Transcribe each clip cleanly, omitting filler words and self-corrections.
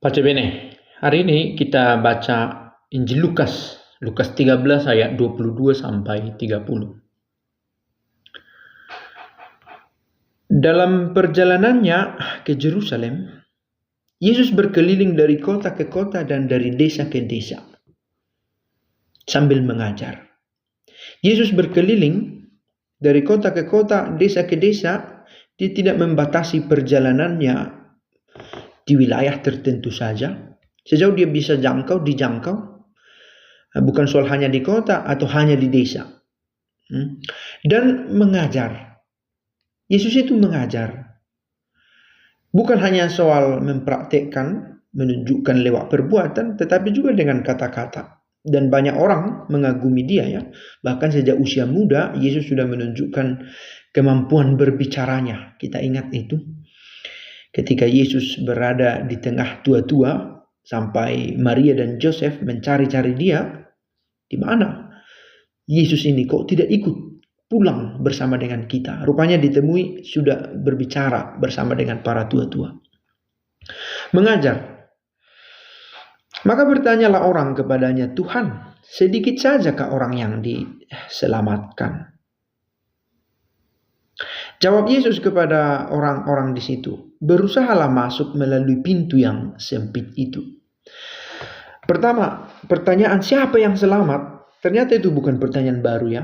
Pace bene, hari ini kita baca Injil Lukas, Lukas 13 ayat 22 sampai 30. Dalam perjalanannya ke Yerusalem, Yesus berkeliling dari kota ke kota dan dari desa ke desa sambil mengajar. Yesus berkeliling dari kota ke kota, desa ke desa. Dia tidak membatasi perjalanannya di wilayah tertentu saja. Sejauh dia bisa dijangkau. Bukan soal hanya di kota atau hanya di desa. Dan mengajar. Yesus itu mengajar. Bukan hanya soal mempraktekkan, menunjukkan lewat perbuatan, tetapi juga dengan kata-kata. Dan banyak orang mengagumi dia ya. Bahkan sejak usia muda, Yesus sudah menunjukkan kemampuan berbicaranya. Kita ingat itu. Ketika Yesus berada di tengah tua-tua, sampai Maria dan Joseph mencari-cari dia, di mana Yesus ini kok tidak ikut pulang bersama dengan kita. Rupanya ditemui sudah berbicara bersama dengan para tua-tua. Mengajar. Maka bertanyalah orang kepadanya, Tuhan, sedikit sajakah orang yang diselamatkan? Jawab Yesus kepada orang-orang di situ, berusahalah masuk melalui pintu yang sempit itu. Pertama, pertanyaan siapa yang selamat? Ternyata itu bukan pertanyaan baru ya.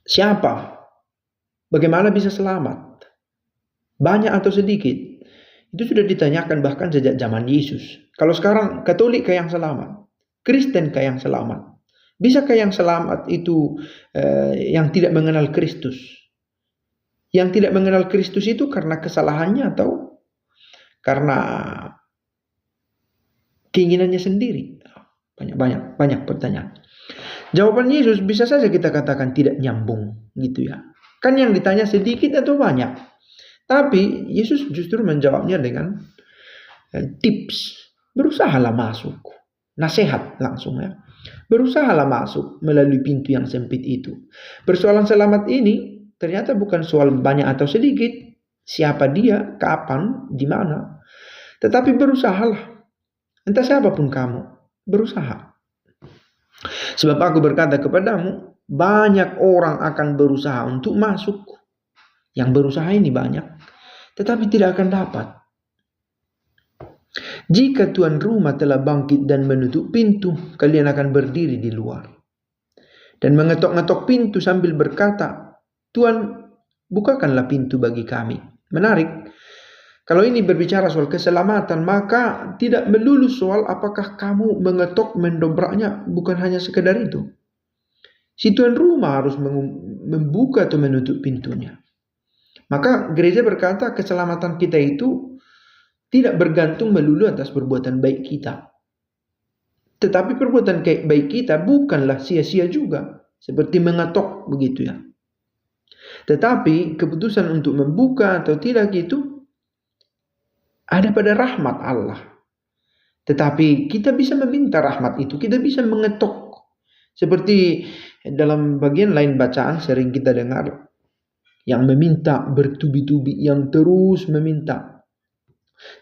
Siapa? Bagaimana bisa selamat? Banyak atau sedikit? Itu sudah ditanyakan bahkan sejak zaman Yesus. Kalau sekarang Katolik yang selamat? Kristen yang selamat? Bisakah yang selamat itu yang tidak mengenal Kristus? Yang tidak mengenal Kristus itu karena kesalahannya atau karena keinginannya sendiri? Banyak pertanyaan. Jawaban Yesus bisa saja kita katakan tidak nyambung gitu ya. Kan yang ditanya sedikit atau banyak. Tapi Yesus justru menjawabnya dengan tips. Berusahalah masuk. Nasihat langsung ya. Berusahalah masuk melalui pintu yang sempit itu. Persoalan selamat ini ternyata bukan soal banyak atau sedikit. Siapa dia, kapan, di mana. Tetapi berusahalah. Entah siapapun kamu. Berusaha. Sebab aku berkata kepadamu, banyak orang akan berusaha untuk masuk. Yang berusaha ini banyak, tetapi tidak akan dapat. Jika tuan rumah telah bangkit dan menutup pintu, kalian akan berdiri di luar. Dan mengetok-ngetok pintu sambil berkata, Tuan, bukakanlah pintu bagi kami. Menarik. Kalau ini berbicara soal keselamatan, maka tidak melulu soal apakah kamu mengetok mendobraknya, bukan hanya sekedar itu. Si tuan rumah harus membuka atau menutup pintunya. Maka gereja berkata keselamatan kita itu tidak bergantung melulu atas perbuatan baik kita. Tetapi perbuatan baik kita bukanlah sia-sia juga. Seperti mengetok begitu ya. Tetapi keputusan untuk membuka atau tidak itu ada pada rahmat Allah. Tetapi kita bisa meminta rahmat itu. Kita bisa mengetok. Seperti dalam bagian lain bacaan sering kita dengar. Yang meminta bertubi-tubi. Yang terus meminta.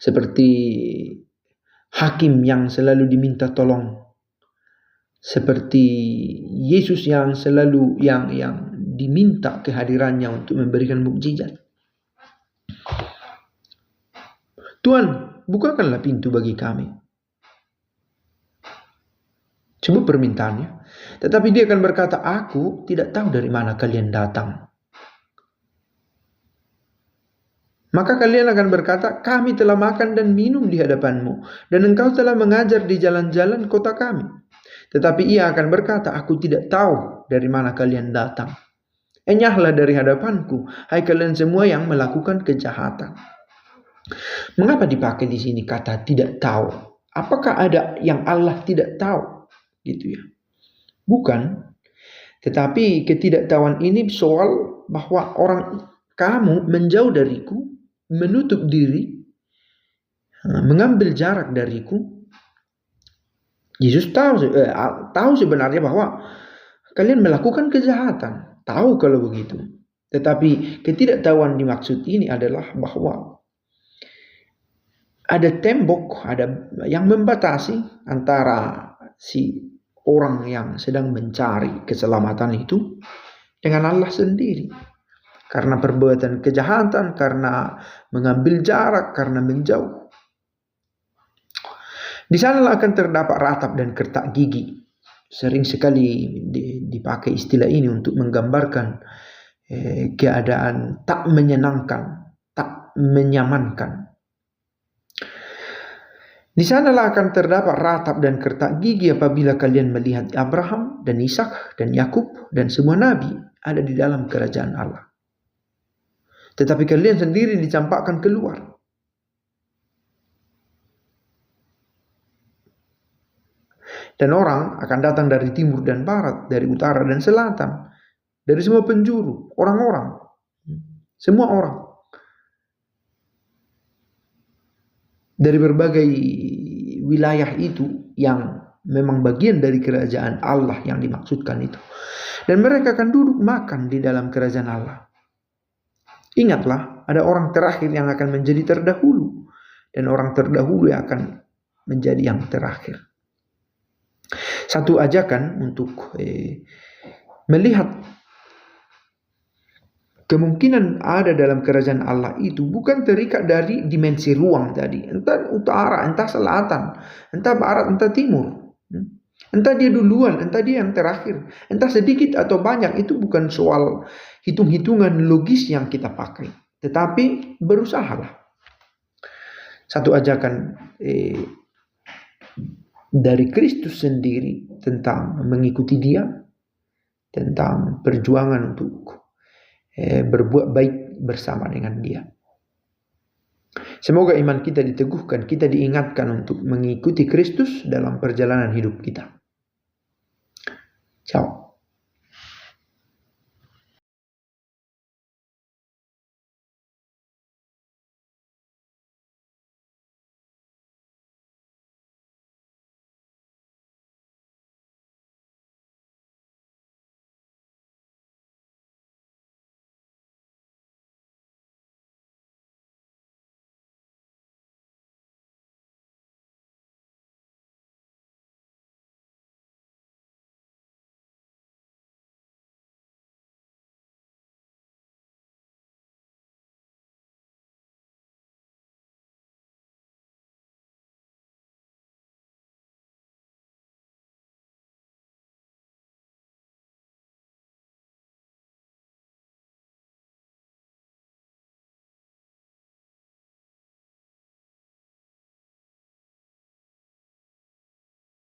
Seperti hakim yang selalu diminta tolong. Seperti Yesus yang selalu yang diminta kehadirannya untuk memberikan mukjizat. Tuhan, bukakanlah pintu bagi kami. Coba permintaannya. Tetapi dia akan berkata, aku tidak tahu dari mana kalian datang. Maka kalian akan berkata, kami telah makan dan minum di hadapanmu. Dan engkau telah mengajar di jalan-jalan kota kami. Tetapi ia akan berkata, aku tidak tahu dari mana kalian datang. Enyahlah dari hadapanku, hai kalian semua yang melakukan kejahatan. Mengapa dipakai di sini kata tidak tahu? Apakah ada yang Allah tidak tahu? Gitu ya. Bukan. Tetapi ketidaktahuan ini soal bahwa kamu menjauh dariku, menutup diri, mengambil jarak dariku. Yesus tahu sebenarnya bahwa kalian melakukan kejahatan. Tahu kalau begitu. Tetapi ketidaktahuan dimaksud ini adalah bahwa ada tembok, ada yang membatasi antara si orang yang sedang mencari keselamatan itu dengan Allah sendiri. Karena perbuatan kejahatan, karena mengambil jarak, karena menjauh. Di sanalah akan terdapat ratap dan kertak gigi. Sering sekali dipakai istilah ini untuk menggambarkan keadaan tak menyenangkan, tak menyamankan. Di sanalah akan terdapat ratap dan kertak gigi apabila kalian melihat Abraham dan Ishak dan Yakub dan semua nabi ada di dalam kerajaan Allah. Tetapi kalian sendiri dicampakkan keluar. Dan orang akan datang dari timur dan barat, dari utara dan selatan, dari semua penjuru, orang-orang, semua orang. Dari berbagai wilayah itu yang memang bagian dari kerajaan Allah yang dimaksudkan itu. Dan mereka akan duduk makan di dalam kerajaan Allah. Ingatlah, ada orang terakhir yang akan menjadi terdahulu. Dan orang terdahulu yang akan menjadi yang terakhir. Satu ajakan untuk melihat kemungkinan ada dalam kerajaan Allah itu bukan terikat dari dimensi ruang tadi. Entah utara, entah selatan, entah barat, entah timur. Entah dia duluan, entah dia yang terakhir. Entah sedikit atau banyak, itu bukan soal hitung-hitungan logis yang kita pakai. Tetapi berusahalah. Satu ajakan dari Kristus sendiri tentang mengikuti Dia, tentang perjuangan untuk berbuat baik bersama dengan Dia. Semoga iman kita diteguhkan, kita diingatkan untuk mengikuti Kristus dalam perjalanan hidup kita. Ciao.